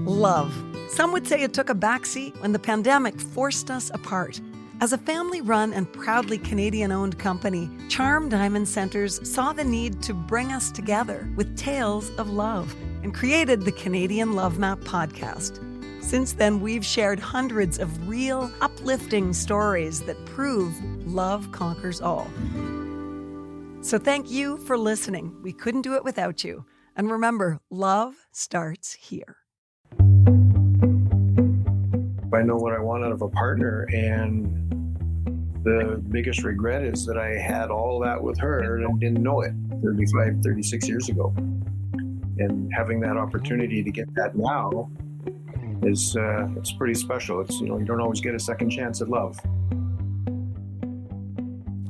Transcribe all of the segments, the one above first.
Love. Some would say it took a backseat when the pandemic forced us apart. As a family-run and proudly Canadian-owned company, Charm Diamond Centers saw the need to bring us together with tales of love and created the Canadian Love Map podcast. Since then, we've shared hundreds of real, uplifting stories that prove love conquers all. So thank you for listening. We couldn't do it without you. And remember, love starts here. I know what I want out of a partner, and the biggest regret is that I had all that with her and didn't know it 35, 36 years ago. And having that opportunity to get that now is it's pretty special. It's, you don't always get a second chance at love.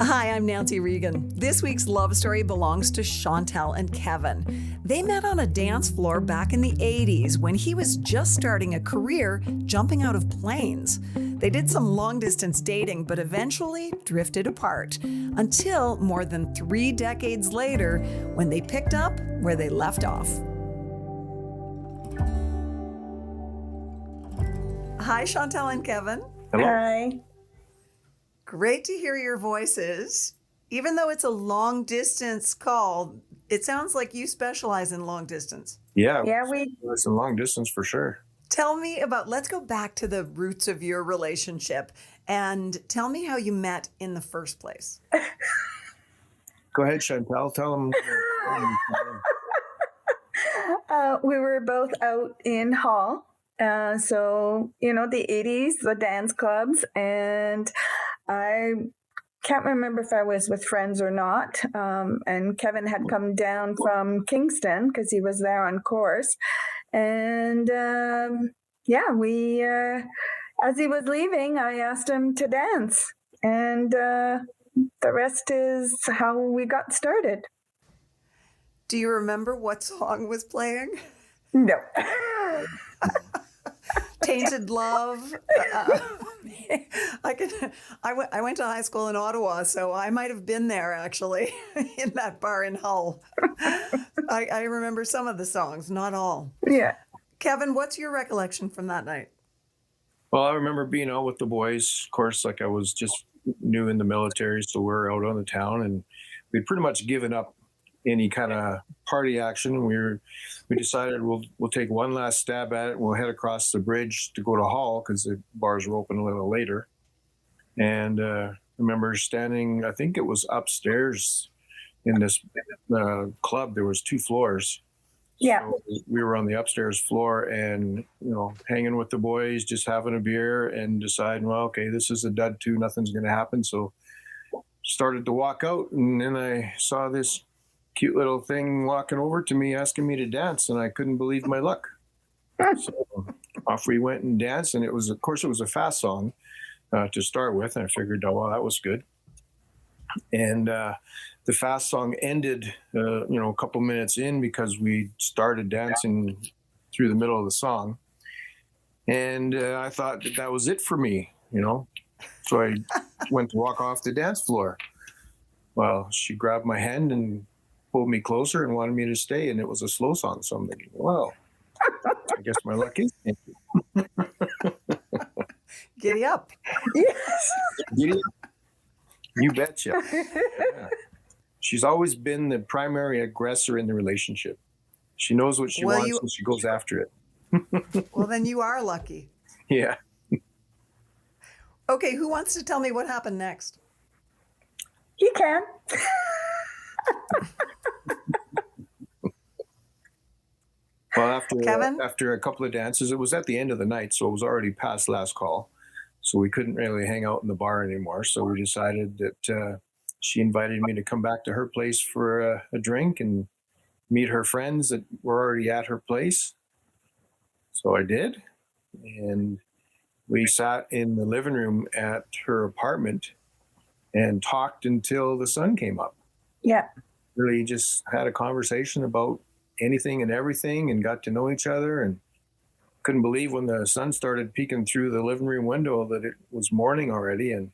Hi, I'm Nancy Regan. This week's love story belongs to Chantal and Kevin. They met on a dance floor back in the 80s when he was just starting a career jumping out of planes. They did some long-distance dating, but eventually drifted apart until more than 3 decades later when they picked up where they left off. Hi, Chantal and Kevin. Hello. Hi. Great to hear your voices. Even though it's a long distance call, it sounds like you specialize in long distance. Yeah, we it's a long distance for sure. Tell me let's go back to the roots of your relationship and tell me how you met in the first place. Go ahead, Chantal. Tell them. we were both out in Hall. So, the 80s, the dance clubs, and I can't remember if I was with friends or not. And Kevin had come down from Kingston because he was there on course. And we, as he was leaving, I asked him to dance. And the rest is how we got started. Do you remember what song was playing? No. Tainted Love. I went to high school in Ottawa, so I might have been there actually in that bar in Hull. I remember some of the songs, not all. Yeah. Kevin, what's your recollection from that night? Well, I remember being out with the boys. Of course, I was just new in the military, so we were out on the town, and we'd pretty much given up any kind of party action. We decided we'll take one last stab at it. We'll head across the bridge to go to Hall because the bars were open a little later. And I remember standing, I think it was upstairs in this club. There was 2 floors. Yeah. So we were on the upstairs floor and, hanging with the boys, just having a beer and deciding, well, okay, this is a dud too. Nothing's going to happen. So started to walk out, and then I saw this cute little thing walking over to me asking me to dance, and I couldn't believe my luck. So off we went and danced, and it was a fast song to start with, and I figured, oh, well, that was good. And the fast song ended a couple minutes in because we started dancing through the middle of the song, and I thought that was it for me, so I went to walk off the dance floor. Well, she grabbed my hand and pulled me closer and wanted me to stay, and it was a slow song. So I'm thinking, well, I guess my luck is. Giddy up. Yes. Giddy up. You betcha. Yeah. She's always been the primary aggressor in the relationship. She knows what she wants and she goes after it. Well, then you are lucky. Yeah. Okay, who wants to tell me what happened next? He can. Well, Kevin? after a couple of dances, it was at the end of the night, so it was already past last call. So we couldn't really hang out in the bar anymore. So we decided that she invited me to come back to her place for a drink and meet her friends that were already at her place. So I did. And we sat in the living room at her apartment and talked until the sun came up. Yeah. Really just had a conversation about anything and everything and got to know each other, and couldn't believe when the sun started peeking through the living room window that it was morning already. And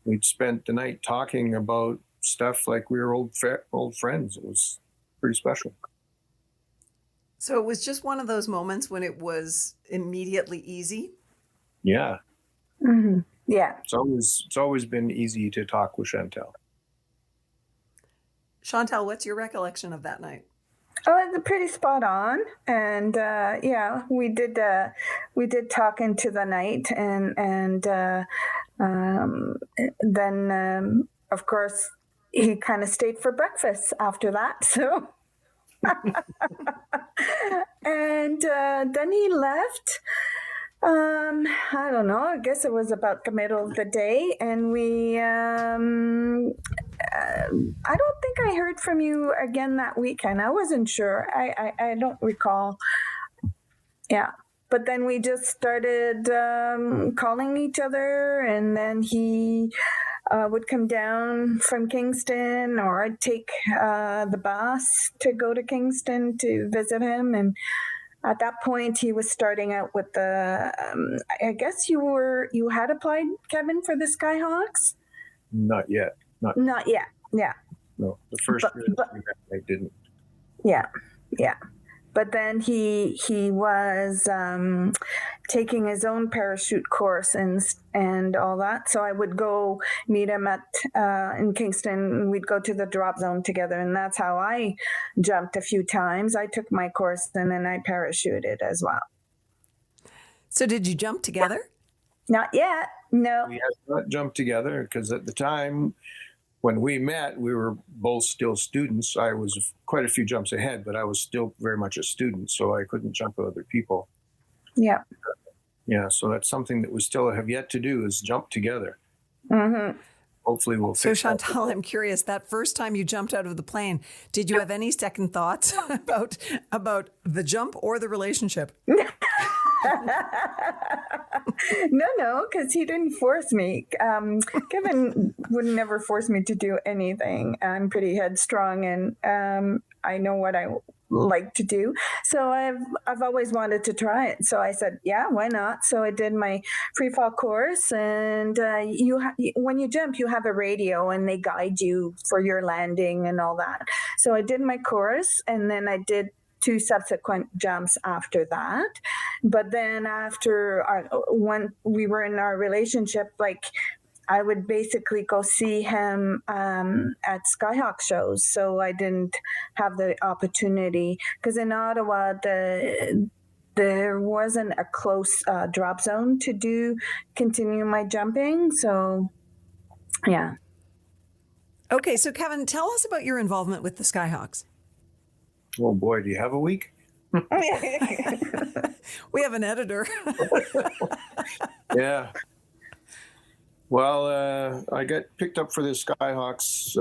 we'd spent the night talking about stuff like we were old friends. It was pretty special. So it was just one of those moments when it was immediately easy. Yeah. Mm-hmm. Yeah. It's always been easy to talk with Chantal. Chantal, what's your recollection of that night? Oh, it's pretty spot on, and yeah, we did talk into the night, and um, then of course he kind of stayed for breakfast after that. So, and then he left. I don't know. I guess it was about the middle of the day, and we. I don't think I heard from you again that weekend. I wasn't sure. I don't recall. Yeah. But then we just started calling each other, and then he would come down from Kingston, or I'd take the bus to go to Kingston to visit him. And at that point, he was starting out with the. I guess you had applied, Kevin, for the Skyhawks. Not yet. Not yet. Yeah. No, the first year I didn't. Yeah. Yeah. But then he was taking his own parachute course and all that. So I would go meet him at in Kingston. We'd go to the drop zone together, and that's how I jumped a few times. I took my course and then I parachuted as well. So did you jump together? Not yet. No. We had not jumped together because at the time when we met, we were both still students. I was quite a few jumps ahead, but I was still very much a student, so I couldn't jump with other people. Yeah. Yeah, so that's something that we still have yet to do, is jump together. Mm-hmm. Hopefully we'll So fix that. Chantal, I'm curious, that first time you jumped out of the plane, did you have any second thoughts about the jump or the relationship? No, because he didn't force me. Kevin would never force me to do anything. I'm pretty headstrong, and I know what I like to do. So I've always wanted to try it. So I said, yeah, why not? So I did my free fall course, and when you jump, you have a radio, and they guide you for your landing and all that. So I did my course, and then I did 2 subsequent jumps after that. But then when we were in our relationship, like I would basically go see him at Skyhawk shows. So I didn't have the opportunity, because in Ottawa, there wasn't a close drop zone to continue my jumping. So yeah. Okay, so Kevin, tell us about your involvement with the Skyhawks. Oh boy, do you have a week? We have an editor. Yeah. Well, I got picked up for the Skyhawks.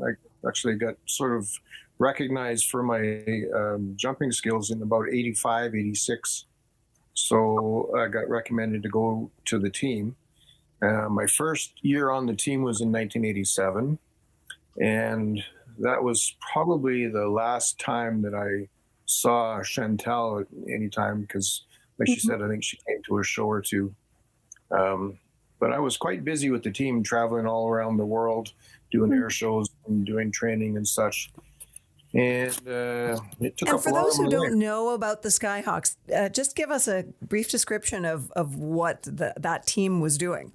I actually got sort of recognized for my jumping skills in about 85, 86. So I got recommended to go to the team. My first year on the team was in 1987. And that was probably the last time that I saw Chantal at any time, because, like she said, I think she came to a show or two. But I was quite busy with the team, traveling all around the world, doing air shows and doing training and such. And it took And up for a lot those of who my life. don't know about the Skyhawks, just give us a brief description of what that team was doing.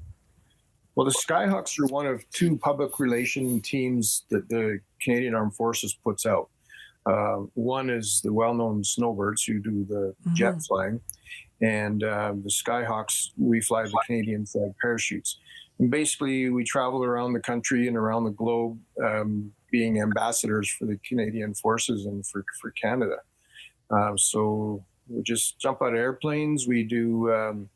Well, the Skyhawks are one of 2 public relation teams that the Canadian Armed Forces puts out. One is the well-known Snowbirds, who do the jet flying, and the Skyhawks, we fly the Canadian flag parachutes. And basically, we travel around the country and around the globe, being ambassadors for the Canadian Forces and for Canada. So we just jump out of airplanes. We do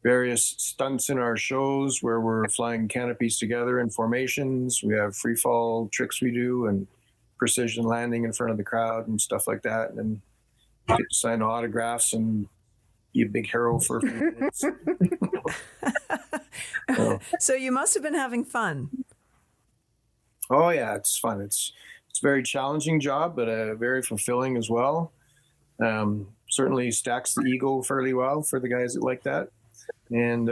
various stunts in our shows where we're flying canopies together in formations. We have free fall tricks we do, and precision landing in front of the crowd and stuff like that. And then get to sign autographs and be a big hero for a few minutes. So you must have been having fun. Oh yeah, it's fun. It's a very challenging job, but very fulfilling as well. Certainly stacks the ego fairly well for the guys that like that. And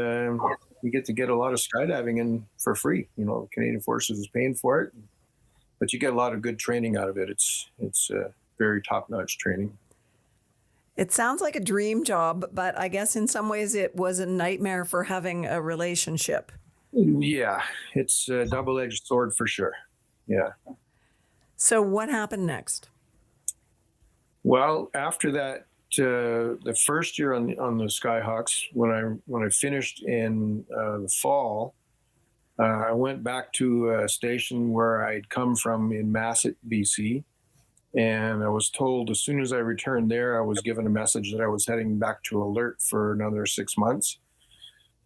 we get to get a lot of skydiving in for free. You know, Canadian Forces is paying for it, but you get a lot of good training out of it. It's very top-notch training. It sounds like a dream job, but I guess in some ways it was a nightmare for having a relationship. Yeah, it's a double-edged sword for sure. Yeah. So what happened next? Well, after that, the first year on the Skyhawks, when I finished in the fall, I went back to a station where I'd come from in Masset, BC, and I was told as soon as I returned there, I was given a message that I was heading back to Alert for another 6 months.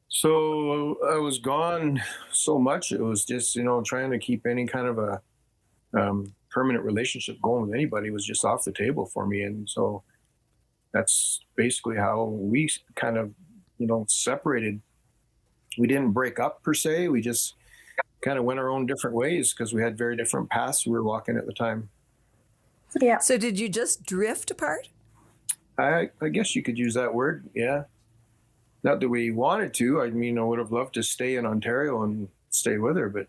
So I was gone so much. It was just, trying to keep any kind of a permanent relationship going with anybody was just off the table for me. And so that's basically how we kind of, separated. We didn't break up per se. We just kind of went our own different ways because we had very different paths we were walking at the time. Yeah. So did you just drift apart? I guess you could use that word. Yeah. Not that we wanted to. I mean, I would have loved to stay in Ontario and stay with her, but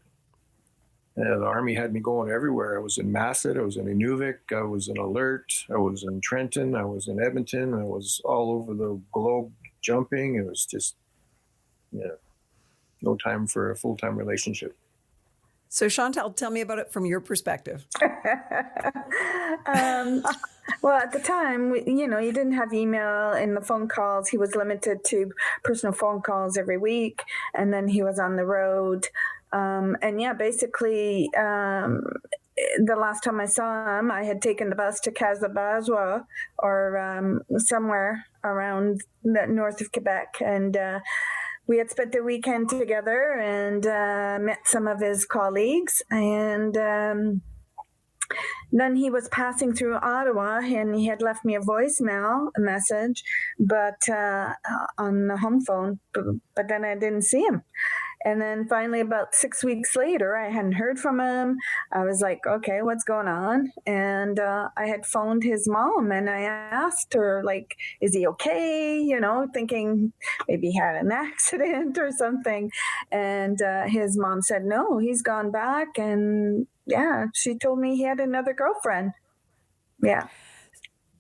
the Army had me going everywhere. I was in Masset, I was in Inuvik, I was in Alert, I was in Trenton, I was in Edmonton, I was all over the globe jumping. It was just, no time for a full-time relationship. So Chantal, tell me about it from your perspective. Well, at the time, you didn't have email and the phone calls. He was limited to personal phone calls every week, and then he was on the road. Basically, the last time I saw him, I had taken the bus to Casabazwa or somewhere around the north of Quebec, and we had spent the weekend together and met some of his colleagues. And then he was passing through Ottawa, and he had left me a message, but on the home phone, but then I didn't see him. And then finally, about 6 weeks later, I hadn't heard from him. I was like, okay, what's going on? And I had phoned his mom, and I asked her, like, is he okay? Thinking maybe he had an accident or something. And his mom said, no, he's gone back. And yeah, she told me he had another girlfriend. Yeah.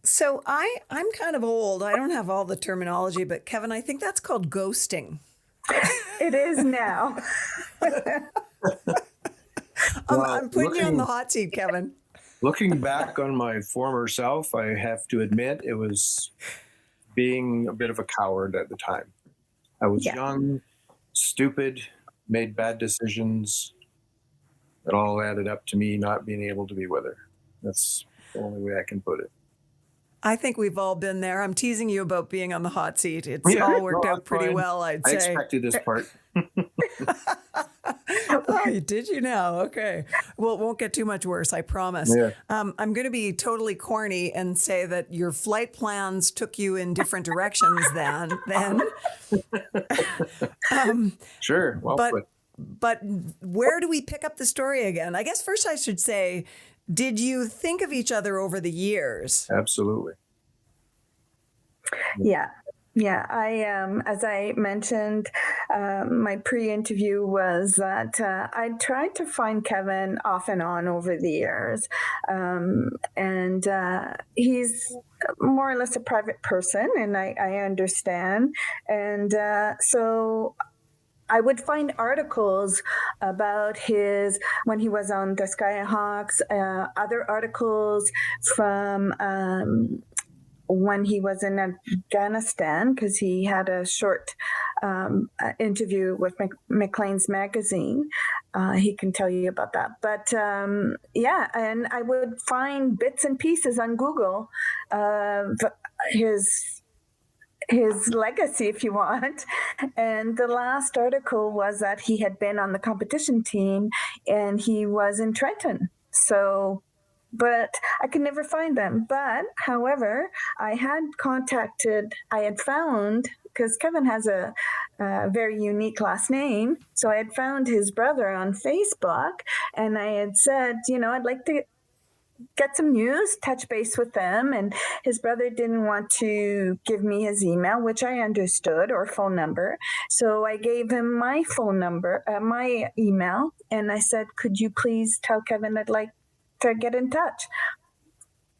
So I'm kind of old. I don't have all the terminology, but Kevin, I think that's called ghosting. It is now. I'm putting you on the hot seat, Kevin. Looking back on my former self, I have to admit it was being a bit of a coward at the time. I was young, stupid, made bad decisions. It all added up to me not being able to be with her. That's the only way I can put it. I think we've all been there. I'm teasing you about being on the hot seat. It's all worked out pretty well, I'd say. I expected this part. Oh, did you now? Okay. Well, it won't get too much worse, I promise. Yeah. I'm going to be totally corny and say that your flight plans took you in different directions then. Sure. Well put. But where do we pick up the story again? I guess first I should say, did you think of each other over the years? Absolutely. Yeah. I, as I mentioned, my pre-interview was that I tried to find Kevin off and on over the years. And he's more or less a private person, and I understand. And so I would find articles about when he was on the Skyhawks, other articles from when he was in Afghanistan, because he had a short interview with Maclean's magazine. He can tell you about that. But and I would find bits and pieces on Google of his legacy, if you want. And the last article was that he had been on the competition team and he was in Trenton. So, but I could never find them. But however, I had found, because Kevin has a very unique last name. So I had found his brother on Facebook, and I had said, I'd like to get some news, touch base with them. And his brother didn't want to give me his email, which I understood, or phone number. So I gave him my phone number, my email. And I said, could you please tell Kevin I'd like to get in touch?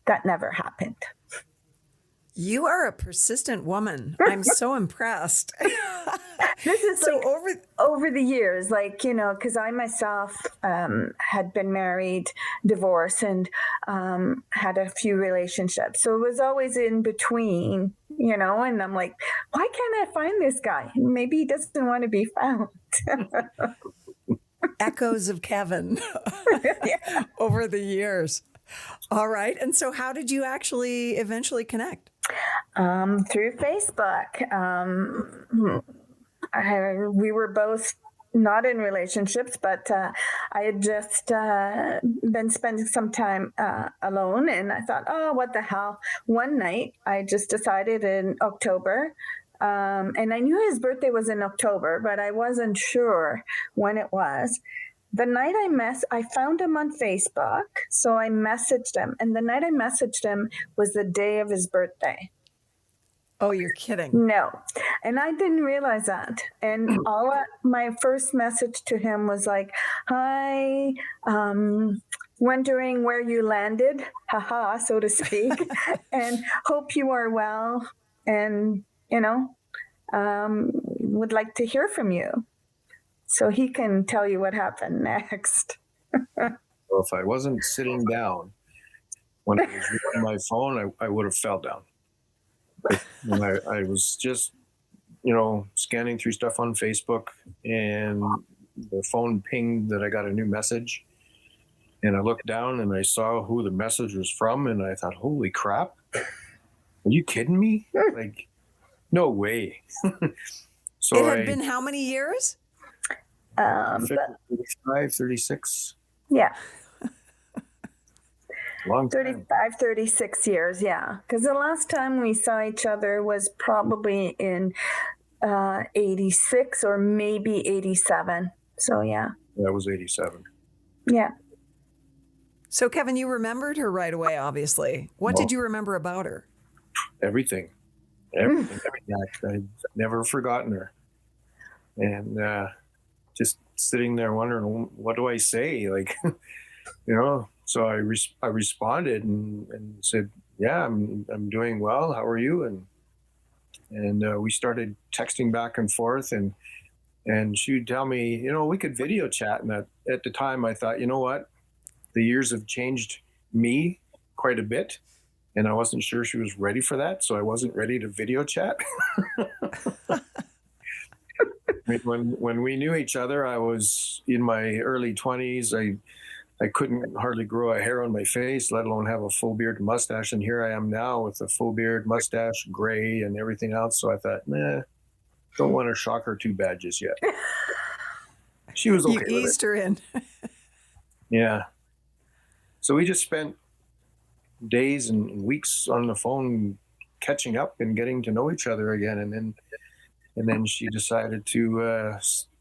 That never happened. You are a persistent woman. I'm so impressed. This is So like over the years, like, because I myself had been married, divorced, and had a few relationships. So it was always in between, and I'm like, why can't I find this guy? Maybe he doesn't want to be found. echoes of Kevin Yeah. over the years. All right. And so how did you actually eventually connect? Through Facebook. We were both not in relationships, but I had just been spending some time alone, and I thought, oh, what the hell. One night, I just decided in October, and I knew his birthday was in October, but I wasn't sure when it was. The night I found him on Facebook, so I messaged him, and the night I messaged him was the day of his birthday. Oh, you're kidding. No. And I didn't realize that. And my first message to him was like, hi, wondering where you landed, haha, so to speak, and hope you are well, and, would like to hear from you. So he can tell you what happened next. Well, if I wasn't sitting down when I was reading my phone, I would have fell down. And I was just, scanning through stuff on Facebook, and the phone pinged that I got a new message. And I looked down and I saw who the message was from, and I thought, holy crap, are you kidding me? Like, no way. So it had been how many years? 35, 36. Yeah. Long time. 35, 36 years, yeah. Because the last time we saw each other was probably in 86 or maybe 87. So, yeah. That was 87. Yeah. So, Kevin, you remembered her right away, obviously. What did you remember about her? Everything. Everything. I've never forgotten her. And just sitting there wondering, what do I say? Like, So I responded and said, yeah, I'm doing well. How are you? And we started texting back and forth, and she would tell me, we could video chat. And at the time I thought, you know what? The years have changed me quite a bit, and I wasn't sure she was ready for that. So I wasn't ready to video chat. When we knew each other, I was in my early 20s. I couldn't hardly grow a hair on my face, let alone have a full beard and mustache. And here I am now with a full beard, mustache, gray, and everything else. So I thought, don't want to shock her too bad just yet. She was okay. You eased her in. Yeah. So we just spent days and weeks on the phone catching up and getting to know each other again. And then she decided to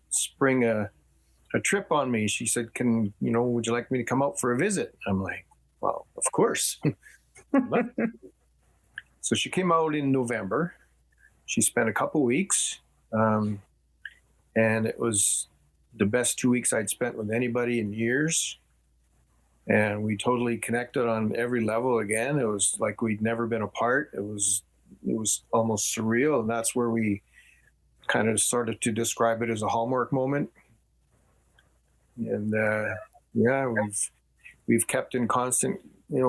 spring a trip on me. She said, would you like me to come out for a visit? I'm like, well, of course. So she came out in November. She spent a couple weeks, and it was the best 2 weeks I'd spent with anybody in years. And we totally connected on every level again. It was like we'd never been apart. It was almost surreal. And that's where we kind of started to describe it as a Hallmark moment. And we've kept in constant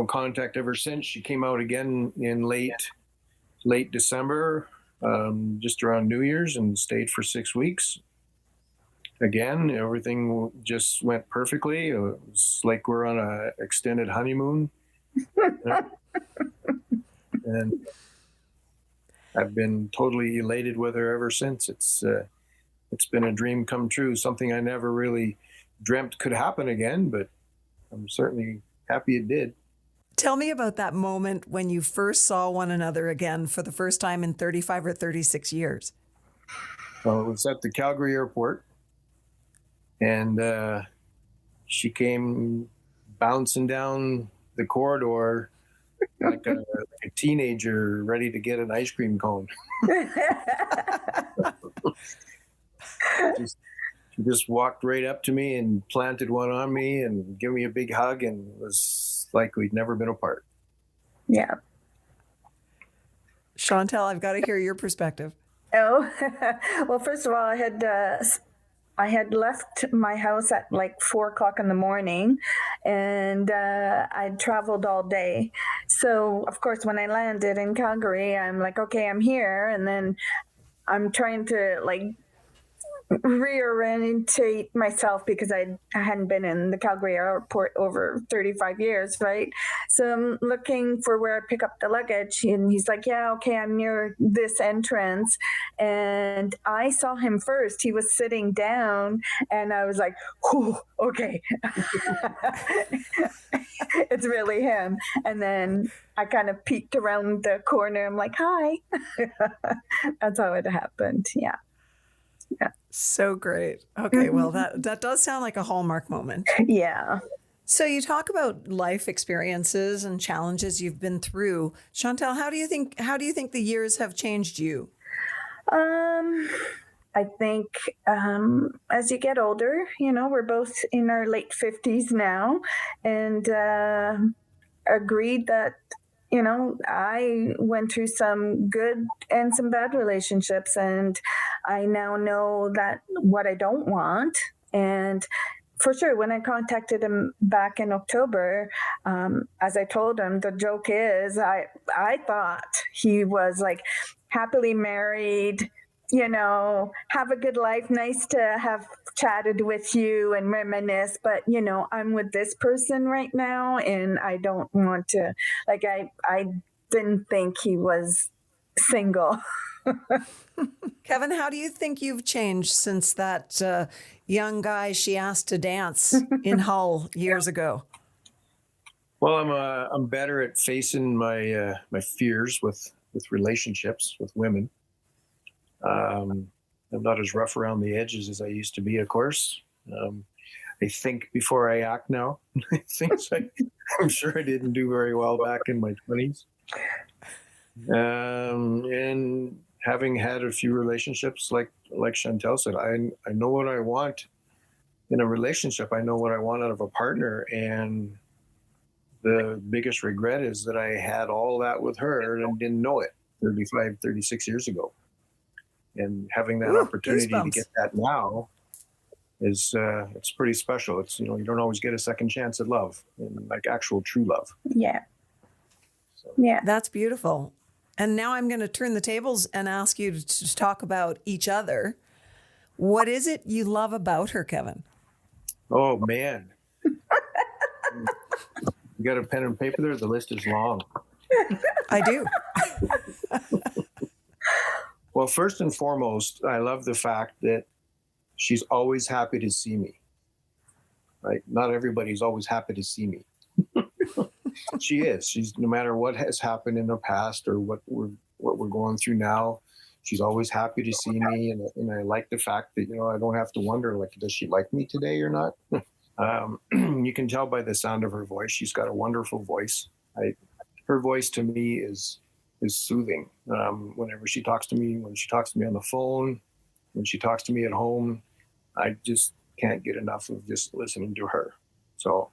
contact ever since. She came out again in late December, just around New Year's, and stayed for 6 weeks. Again, everything just went perfectly. It was like we're on an extended honeymoon. And I've been totally elated with her ever since. It's been a dream come true, something I never really dreamt could happen again, but I'm certainly happy it did. Tell me about that moment when you first saw one another again for the first time in 35 or 36 years. Well, it was at the Calgary airport, and she came bouncing down the corridor like a teenager ready to get an ice cream cone. She just walked right up to me and planted one on me and gave me a big hug, and it was like we'd never been apart. Yeah. Chantal, I've got to hear your perspective. Oh, well, first of all, I had left my house at like 4 o'clock in the morning, and I'd traveled all day. So, of course, when I landed in Calgary, I'm like, okay, I'm here. And then I'm trying to like reorientate myself because I hadn't been in the Calgary airport over 35 years, right? So I'm looking for where I pick up the luggage, and he's like, yeah, okay, I'm near this entrance. And I saw him first. He was sitting down, and I was like, whew, okay. It's really him. And then I kind of peeked around the corner. I'm like, hi. That's how it happened. Yeah. Yeah. So great. Okay, well that does sound like a hallmark moment. Yeah. So you talk about life experiences and challenges you've been through. Chantal, how do you think the years have changed you? I think as you get older, we're both in our late 50s now, and agreed that I went through some good and some bad relationships, and I now know that what I don't want. And for sure, when I contacted him back in October, as I told him, the joke is I thought he was like happily married, have a good life. Nice to have chatted with you and reminisce, but I'm with this person right now, and I don't want to. Like I didn't think he was single. Kevin, how do you think you've changed since that young guy she asked to dance in Hull years ago? Well, I'm better at facing my fears with relationships with women. I'm not as rough around the edges as I used to be, of course. I think before I act now. Things I'm sure I didn't do very well back in my 20s. And having had a few relationships, like Chantal said, I know what I want in a relationship. I know what I want out of a partner. And the biggest regret is that I had all that with her and didn't know it 35, 36 years ago. And having that opportunity to get that now is it's pretty special. It's you don't always get a second chance at love, and like actual true love. Yeah. So. Yeah. That's beautiful. And now I'm going to turn the tables and ask you to talk about each other. What is it you love about her, Kevin? Oh man. You got a pen and paper there? The list is long. I do. Well, first and foremost, I love the fact that she's always happy to see me. Right? Not everybody's always happy to see me. She is. She's no matter what has happened in the past or what we're going through now. She's always happy to see me, and I like the fact that I don't have to wonder like, does she like me today or not? You can tell by the sound of her voice. She's got a wonderful voice. Her voice to me is soothing. Whenever she talks to me, when she talks to me on the phone, when she talks to me at home, I just can't get enough of just listening to her. So,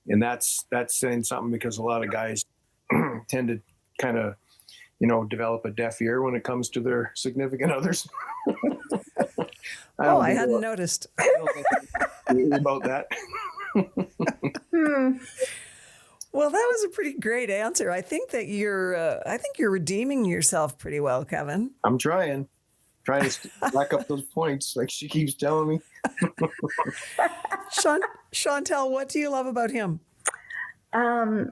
and that's saying something, because a lot of guys tend to kind of, develop a deaf ear when it comes to their significant others. I hadn't noticed. I don't think about that. Well, that was a pretty great answer. I think that you're redeeming yourself pretty well, Kevin. I'm trying to rack up those points like she keeps telling me. Chantal, what do you love about him?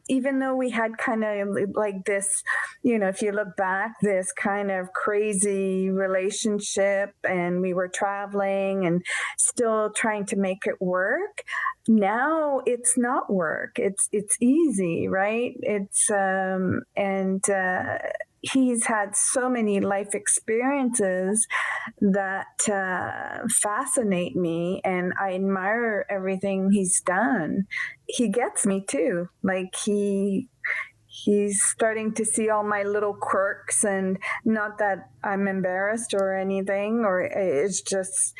Even though we had kind of like this, if you look back, this kind of crazy relationship, and we were traveling and still trying to make it work. Now it's not work. It's easy, right? It's he's had so many life experiences that fascinate me, and I admire everything he's done. He gets me too. Like he's starting to see all my little quirks, and not that I'm embarrassed or anything, or it's just,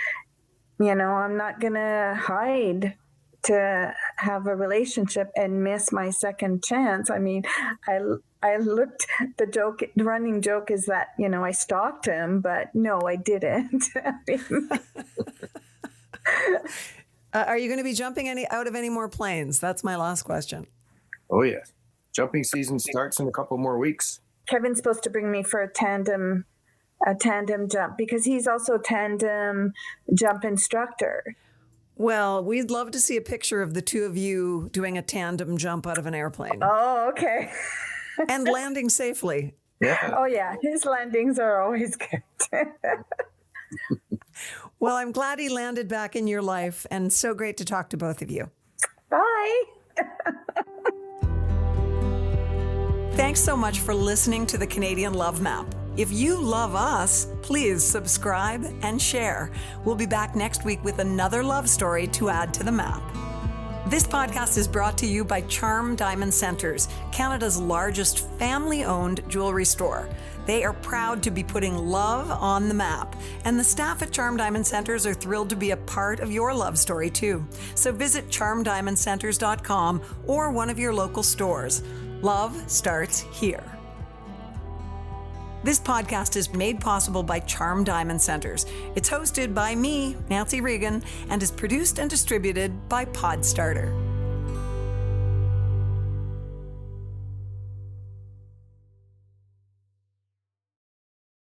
I'm not gonna hide to have a relationship and miss my second chance. I mean, I looked, the running joke is that, I stalked him, but no, I didn't. Are you going to be jumping out of any more planes? That's my last question. Oh, yeah. Jumping season starts in a couple more weeks. Kevin's supposed to bring me for a tandem jump because he's also a tandem jump instructor. Well, we'd love to see a picture of the two of you doing a tandem jump out of an airplane. Oh, okay. And landing safely. Yeah. Oh, yeah. His landings are always good. Well, I'm glad he landed back in your life, and so great to talk to both of you. Bye. Thanks so much for listening to the Canadian Love Map. If you love us, please subscribe and share. We'll be back next week with another love story to add to the map. This podcast is brought to you by Charm Diamond Centers, Canada's largest family-owned jewelry store. They are proud to be putting love on the map, and the staff at Charm Diamond Centers are thrilled to be a part of your love story too. So visit charmdiamondcenters.com or one of your local stores. Love starts here. This podcast is made possible by Charm Diamond Centers. It's hosted by me, Nancy Regan, and is produced and distributed by Podstarter.